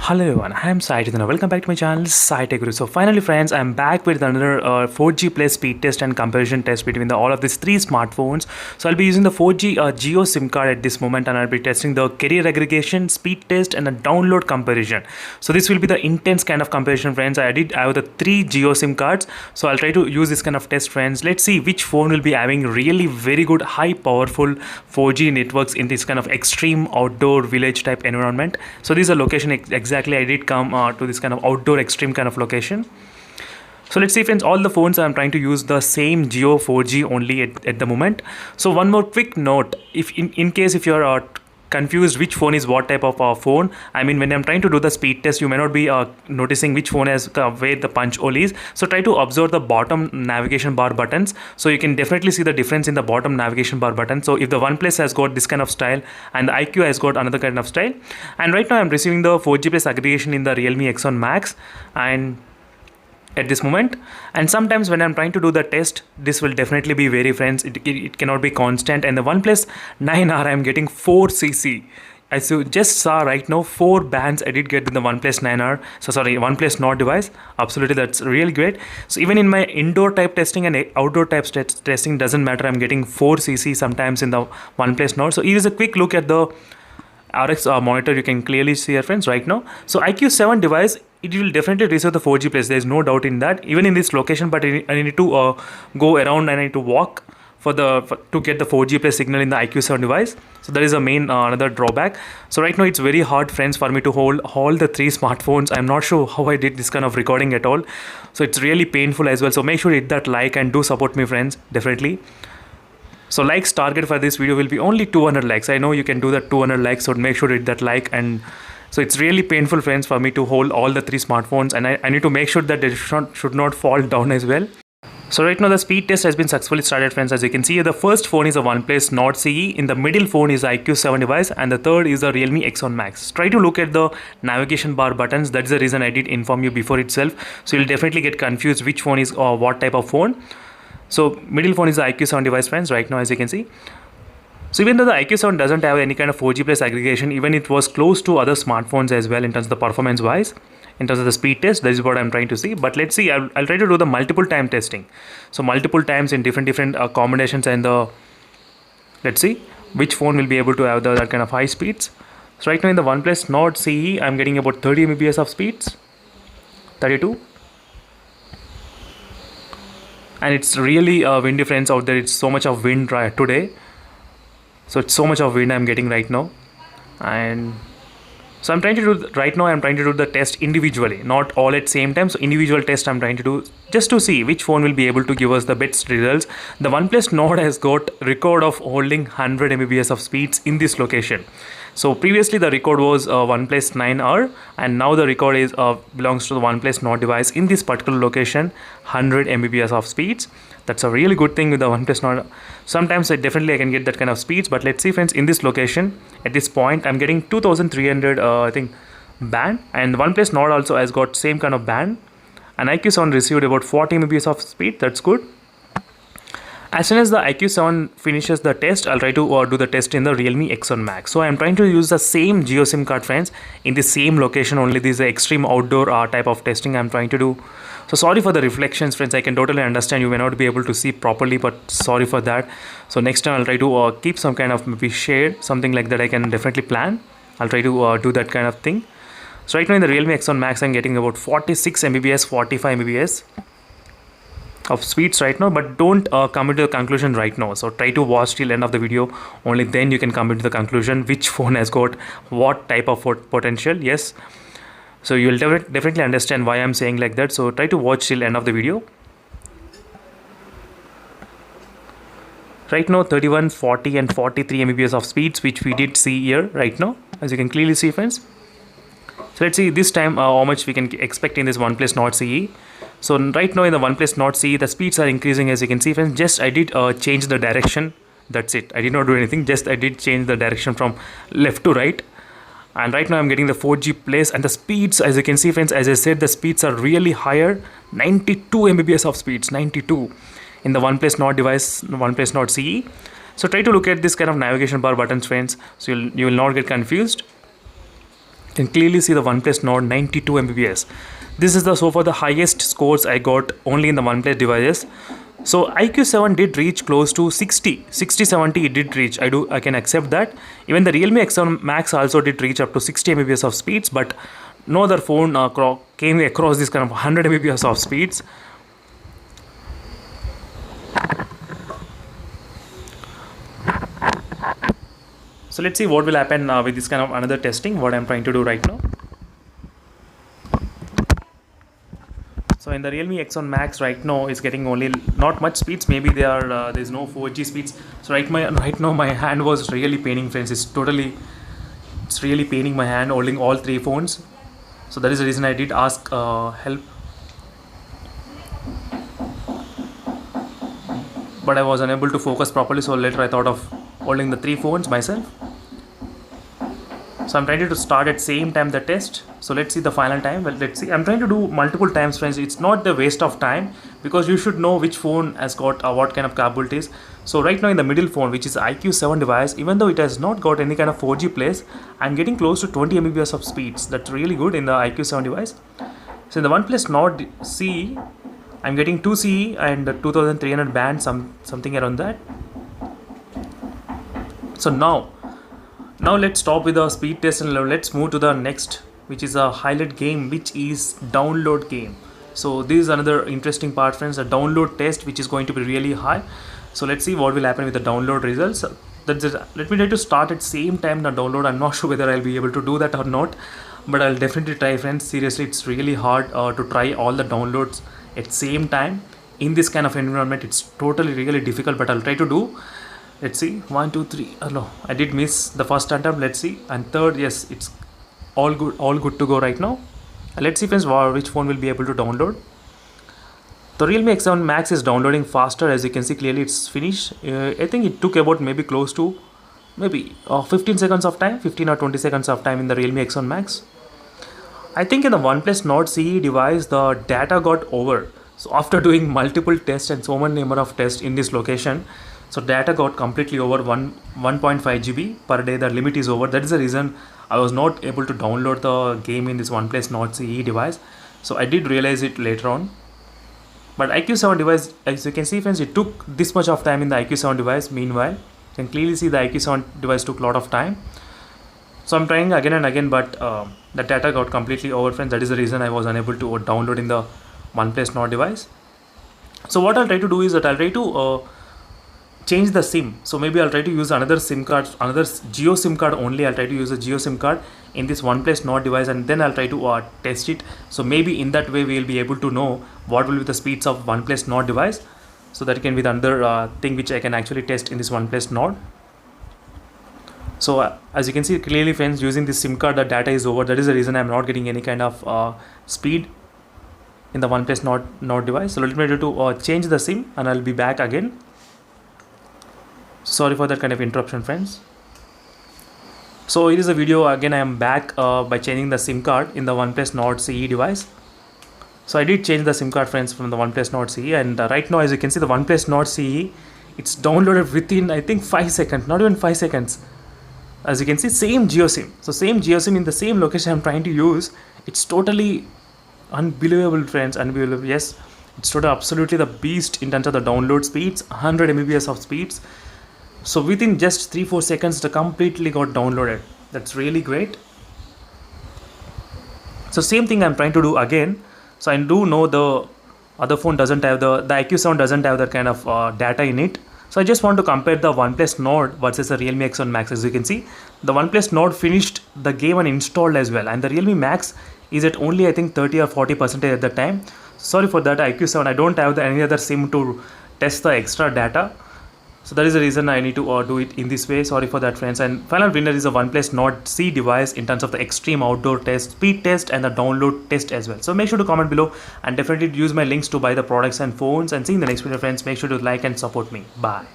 Hello everyone, I am Sai Chaitanya. Welcome back to my channel Sai Tech Guru. So finally friends, I am back with another 4G plus speed test and comparison test between all of these three smartphones. So I'll be using the 4G Geo SIM card at this moment, and I'll be testing the carrier aggregation, speed test and a download comparison. So this will be the intense kind of comparison friends. I have the three Geo SIM cards, so I'll try to use this kind of test friends. Let's see which phone will be having really very good high powerful 4G networks in this kind of extreme outdoor village type environment. So this is a location exactly I did come to this kind of outdoor extreme kind of location. So let's see friends, all the phones I'm trying to use the same Geo 4G only at the moment. So one more quick note, if in case if you're confused which phone is what type of phone, I mean when I'm trying to do the speed test, you may not be noticing which phone has where the punch hole is. So try to observe the bottom navigation bar buttons, so you can definitely see the difference in the bottom navigation bar button. So if the OnePlus has got this kind of style and the IQ has got another kind of style, and right now I'm receiving the 4G plus aggregation in the Realme X1 Max and at this moment. And sometimes when I'm trying to do the test, this will definitely be very friends, it cannot be constant. And the OnePlus 9R I'm getting 4cc. As you just saw right now, 4 bands I did get in the OnePlus 9R, so sorry, OnePlus Nord device. Absolutely, that's really great. So even in my indoor type testing and outdoor type testing doesn't matter, I'm getting 4cc sometimes in the OnePlus Nord. So here is a quick look at the RX monitor. You can clearly see here friends right now. So IQ7 device, it will definitely receive the 4G plus, there is no doubt in that, even in this location. But I need to go around and I need to walk to get the 4G plus signal in the IQ7 device. So that is a main another drawback. So right now it's very hard friends for me to hold all the three smartphones. I'm not sure how I did this kind of recording at all, so it's really painful as well. So make sure to hit that like and do support me friends, definitely. So likes target for this video will be only 200 likes. I know you can do that 200 likes, so make sure to hit that like. And so it's really painful friends for me to hold all the three smartphones, and I need to make sure that they should not fall down as well. So right now the speed test has been successfully started friends. As you can see, the first phone is a OnePlus Nord CE, in the middle phone is the IQ7 device, and the third is the Realme X1 Max. Try to look at the navigation bar buttons, that's the reason I did inform you before itself. So you'll definitely get confused which phone is what type of phone. So middle phone is the IQ7 device friends right now, as you can see. So even though the IQ7 doesn't have any kind of 4G plus aggregation, even it was close to other smartphones as well in terms of the performance wise, in terms of the speed test. That is what I'm trying to see. But let's see, I'll try to do the multiple time testing. So multiple times in different combinations, and let's see which phone will be able to have that kind of high speeds. So right now in the OnePlus Nord CE, I'm getting about 30 Mbps of speeds, 32. And it's really windy friends out there. It's so much of wind today, so it's so much of wind I'm getting right now. And so I'm trying to do right now, I'm trying to do the test individually, not all at same time. So individual test I'm trying to do just to see which phone will be able to give us the best results. The OnePlus Nord has got record of holding 100 Mbps of speeds in this location. So previously the record was OnePlus 9R, and now the record is belongs to the OnePlus Nord device in this particular location, 100 Mbps of speeds. That's a really good thing with the OnePlus Nord. Sometimes I can get that kind of speeds, but let's see friends, in this location at this point I'm getting 2300 I think band, and the OnePlus Nord also has got same kind of band, and IQ7 received about 40 Mbps of speed. That's good. As soon as the IQ7 finishes the test, I'll try to do the test in the Realme X1 Max. So I'm trying to use the same Geo SIM card friends in the same location, only this is the extreme outdoor type of testing I'm trying to do. So sorry for the reflections friends, I can totally understand you may not be able to see properly, but sorry for that. So next time I'll try to keep some kind of maybe shade, something like that I can definitely plan. I'll try to do that kind of thing. So right now in the Realme X1 Max I'm getting about 46 Mbps, 45 Mbps of speeds right now, but don't come into the conclusion right now. So try to watch till end of the video, only then you can come into the conclusion which phone has got what type of potential. Yes, so you will definitely understand why I'm saying like that. So try to watch till end of the video. Right now 31, 40 and 43 Mbps of speeds, which we did see here right now, as you can clearly see friends. So let's see this time how much we can expect in this OnePlus Nord CE. So right now in the OnePlus Nord CE, the speeds are increasing, as you can see friends. Just I did change the direction, that's it. I did not do anything, just I did change the direction from left to right. And right now I'm getting the 4G plus, and the speeds, as you can see friends, as I said, the speeds are really higher, 92 Mbps of speeds, 92 in the OnePlus Nord device, OnePlus Nord CE. So try to look at this kind of navigation bar buttons friends, so you will not get confused. You can clearly see the OnePlus Nord 92 Mbps. This is the so far the highest scores I got only in the OnePlus devices. So IQ7 did reach close to 60, 70 it did reach. I can accept that. Even the Realme X7 Max also did reach up to 60 Mbps of speeds, but no other phone came across this kind of 100 Mbps of speeds. So let's see what will happen with this kind of another testing, what I'm trying to do right now. So in the Realme X1 Max right now is getting only not much speeds. Maybe there's no 4G speeds. So right now my hand was really paining, friends. It's really paining my hand holding all three phones. So that is the reason I did ask help. But I was unable to focus properly. So later I thought of holding the three phones myself. So I'm trying to start at same time the test. So let's see the final time. Well, let's see. I'm trying to do multiple times, friends. It's not the waste of time because you should know which phone has got what kind of capabilities. So right now in the middle phone, which is IQ7 device, even though it has not got any kind of 4G place, I'm getting close to 20 Mbps of speeds. That's really good in the IQ7 device. So in the OnePlus Nord CE, I'm getting 2 CE and 2300 band, something around that. So now let's stop with the speed test and let's move to the next, which is a highlight game, which is download game. So this is another interesting part, friends, a download test which is going to be really high. So let's see what will happen with the download results. Let me try to start at same time the download. I'm not sure whether I'll be able to do that or not, but I'll definitely try, friends. Seriously, it's really hard to try all the downloads at same time in this kind of environment. It's totally really difficult, but I'll try to do. Let's see, 1 2 3. No, I did miss the first attempt. Let's see, and third, yes, it's all good to go right now. Let's see, friends, which phone will be able to download. The Realme X7 Max is downloading faster. As you can see clearly, it's finished. I think it took about maybe close to 15 seconds of time, 15 or 20 seconds of time in the Realme X1 Max. I think in the OnePlus Nord CE device, the data got over. So after doing multiple tests and so many number of tests in this location, so data got completely over 1.5 GB per day. The limit is over. That is the reason I was not able to download the game in this OnePlus Nord CE device. So I did realize it later on. But IQ7 device, as you can see, friends, it took this much of time in the IQ7 device. Meanwhile, you can clearly see the IQ7 device took a lot of time. So I'm trying again and again, but the data got completely over, friends. That is the reason I was unable to download in the OnePlus Nord device. So what I'll try to do is that I'll try to change the SIM. So maybe I'll try to use another SIM card, another Geo SIM card only. I'll try to use a Geo SIM card in this OnePlus Nord device, and then I'll try to test it. So maybe in that way we'll be able to know what will be the speeds of OnePlus Nord device. So that can be the another thing which I can actually test in this OnePlus Nord. So as you can see clearly, friends, using this SIM card, the data is over. That is the reason I'm not getting any kind of speed in the OnePlus Nord device. So let me try to change the SIM and I'll be back again. Sorry for that kind of interruption, friends. So here is the video again. I am back by changing the SIM card in the OnePlus Nord CE device. So I did change the SIM card, friends, from the OnePlus Nord CE, and right now as you can see the OnePlus Nord CE, it's downloaded within I think 5 seconds, not even 5 seconds. As you can see, same Geo SIM. So same Geo SIM in the same location I'm trying to use. It's totally unbelievable, friends, unbelievable. Yes, it's totally absolutely the beast in terms of the download speeds, 100 Mbps of speeds. So within just 3-4 seconds, the completely got downloaded. That's really great. So same thing I'm trying to do again. So I do know the other phone doesn't have the IQ7 doesn't have that kind of data in it. So I just want to compare the OnePlus Nord versus the Realme X1 Max. As you can see, the OnePlus Nord finished the game and installed as well, and the Realme Max is at only I think 30 or 40% at the time. Sorry for that, IQ7. I don't have any other SIM to test the extra data. So that is the reason I need to do it in this way. Sorry for that, friends. And final winner is a OnePlus Nord C device in terms of the extreme outdoor test, speed test, and the download test as well. So make sure to comment below and definitely use my links to buy the products and phones. And see you in the next video, friends. Make sure to like and support me. Bye.